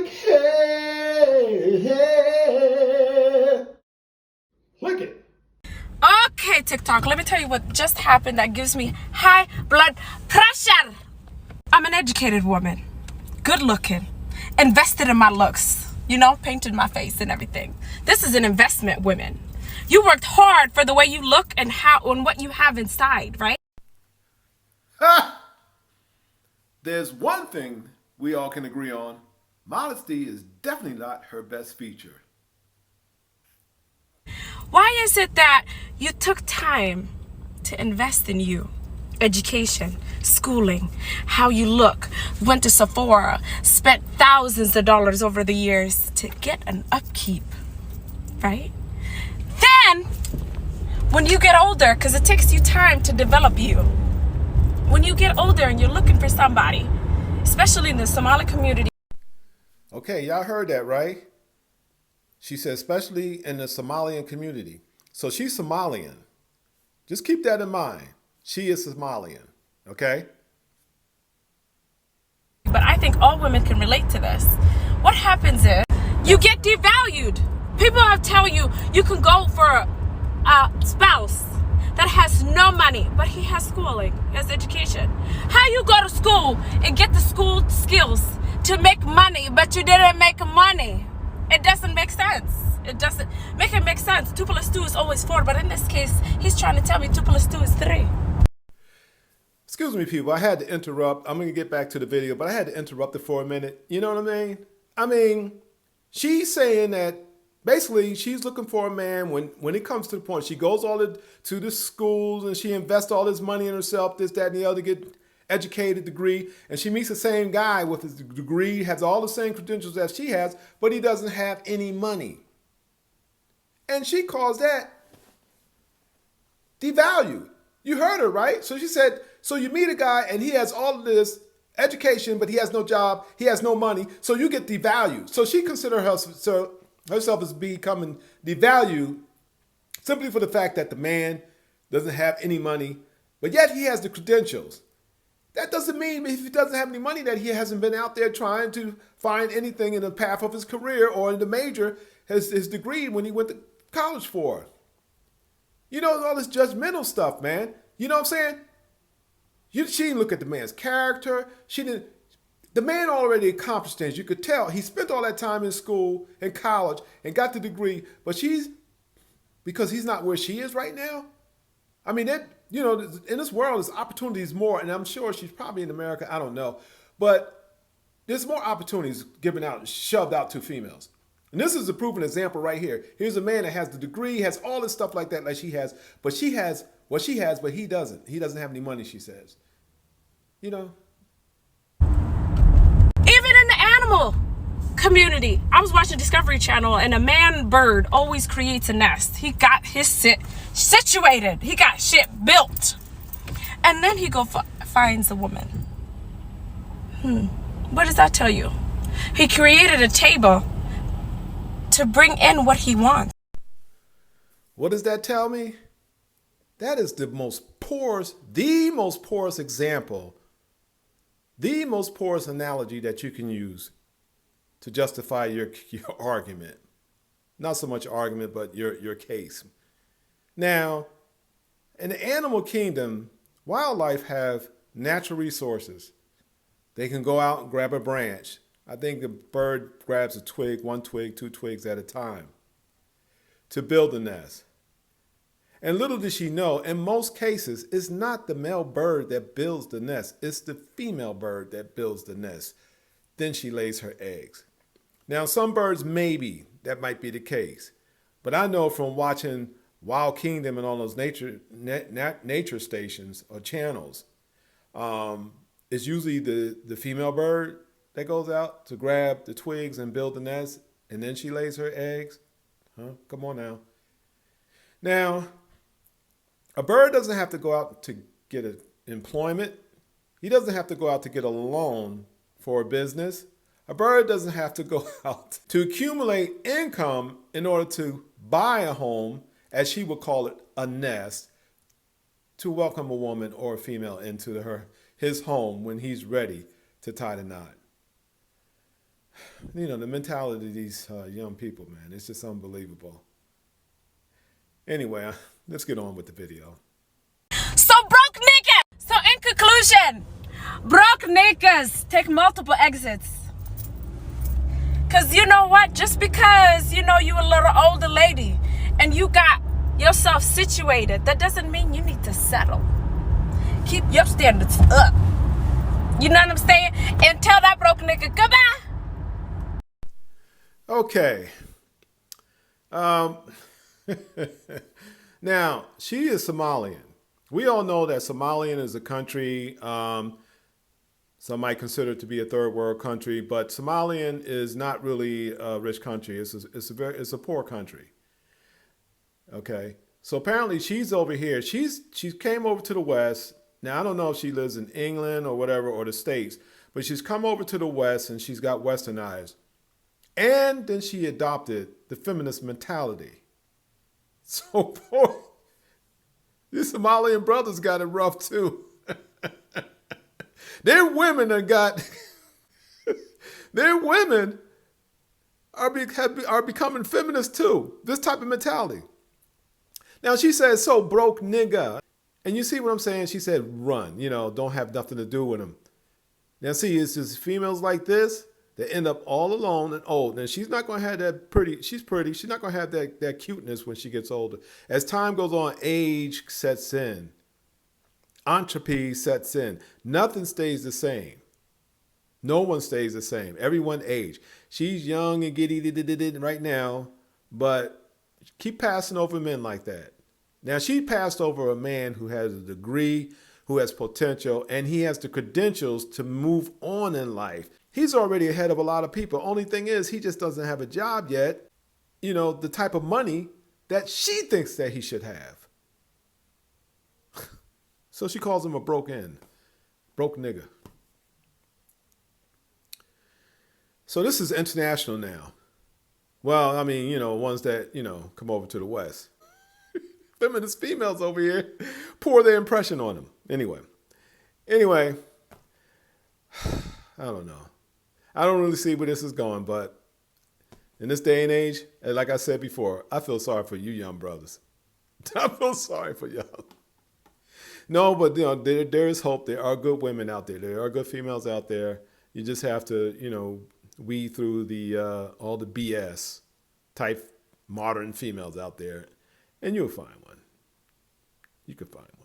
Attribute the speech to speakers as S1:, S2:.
S1: like hair. Lick it.
S2: Okay, TikTok, let me tell you what just happened that gives me high blood pressure. I'm an educated woman, good looking, invested in my looks, painted my face and everything. This is an investment, women. You worked hard for the way you look and what you have inside, right?
S1: Ha! There's one thing we all can agree on. Modesty is definitely not her best feature.
S2: Why is it that you took time to invest in you? Education, schooling, how you look, went to Sephora, spent thousands of dollars over the years to get an upkeep, right? Then, when you get older, because it takes you time to develop you, when you get older and you're looking for somebody, especially in the Somali community.
S1: Okay, y'all heard that, right? She said, especially in the Somalian community. So she's Somalian. Just keep that in mind. She is Somalian, okay?
S2: But I think all women can relate to this. What happens is you get devalued. People are telling you you can go for a spouse that has no money, but he has schooling, he has education. How you go to school and get the school skills to make money, but you didn't make money? It doesn't make sense. It doesn't make it make sense. 2 plus 2 is always 4, but in this case, he's trying to tell me 2 plus 2 is 3.
S1: Excuse me, people. I had to interrupt. I'm going to get back to the video, but I had to interrupt it for a minute. You know what I mean? I mean, she's saying that basically she's looking for a man when it comes to the point. She goes to the schools and she invests all this money in herself, this, that, and the other, get educated degree, and she meets the same guy with his degree, has all the same credentials as she has, but he doesn't have any money. And she calls that devalued. You heard her, right? So she said, so you meet a guy and he has all of this education, but he has no job, he has no money, so you get devalued. So she considers herself as becoming devalued simply for the fact that the man doesn't have any money, but yet he has the credentials. That doesn't mean if he doesn't have any money that he hasn't been out there trying to find anything in the path of his career or in the major, his degree when he went to college for. You know, all this judgmental stuff, man. You know what I'm saying? She didn't look at the man's character. The man already accomplished things. You could tell. He spent all that time in school and college and got the degree, but because he's not where she is right now. I mean, in this world, there's opportunities more, and I'm sure she's probably in America. I don't know. But there's more opportunities given out, shoved out to females. And this is a proven example right here. Here's a man that has the degree, has all this stuff like that like she has, but she has what she has, but he doesn't. He doesn't have any money, she says. You know.
S2: Even in the animal community, I was watching Discovery Channel, and a man bird always creates a nest. He got his situated. He got shit built. And then he finds a woman. What does that tell you? He created a table to bring in what he wants.
S1: What does that tell me? That is the most porous example, the most porous analogy that you can use to justify your argument. Not so much argument, but your case. Now, in the animal kingdom, wildlife have natural resources. They can go out and grab a branch. I think the bird grabs a twig, 1 twig, 2 twigs at a time to build a nest. And little does she know, in most cases, it's not the male bird that builds the nest. It's the female bird that builds the nest. Then she lays her eggs. Now, some birds, maybe that might be the case. But I know from watching Wild Kingdom and all those nature stations or channels, it's usually the female bird that goes out to grab the twigs and build the nest, and then she lays her eggs. Come on now. Now, a bird doesn't have to go out to get employment. He doesn't have to go out to get a loan for a business. A bird doesn't have to go out to accumulate income in order to buy a home, as she would call it, a nest, to welcome a woman or a female into his home when he's ready to tie the knot. the mentality of these young people, man, it's just unbelievable. Anyway, let's get on with the video.
S2: So broke niggas. So in conclusion, broke niggas take multiple exits. Cause you know what? Just because you a little older lady and you got yourself situated, that doesn't mean you need to settle. Keep your standards up. You know what I'm saying? And tell that broke nigga goodbye.
S1: Okay. Now, she is Somalian. We all know that Somalian is a country, some might consider it to be a third world country, but Somalian is not really a rich country. It's a poor country. Okay. So apparently she's over here. She came over to the West. Now, I don't know if she lives in England or whatever, or the States, but she's come over to the West and she's got westernized. And then she adopted the feminist mentality. So, boy, these Somalian brothers got it rough too. Their women are becoming feminists too. This type of mentality. Now she says, so broke nigga. And you see what I'm saying? She said, run, don't have nothing to do with him. Now see, it's just females like this that end up all alone and old. And she's not going to have that pretty. She's pretty. She's not going to have that cuteness when she gets older. As time goes on, age sets in. Entropy sets in. Nothing stays the same. No one stays the same. Everyone age. She's young and giddy right now, but keep passing over men like that. Now, she passed over a man who has a degree, who has potential, and he has the credentials to move on in life. He's already ahead of a lot of people. Only thing is, he just doesn't have a job yet, the type of money that she thinks that he should have. So she calls him a broke nigga. So this is international now. Well, I mean, ones that, come over to the West. Feminist females over here pour their impression on him. Anyway, I don't know. I don't really see where this is going, but in this day and age, like I said before, I feel sorry for you young brothers. I feel sorry for y'all. No, but there is hope. There are good women out there. There are good females out there. You just have to, weed through all the BS type modern females out there, and you'll find one. You could find one.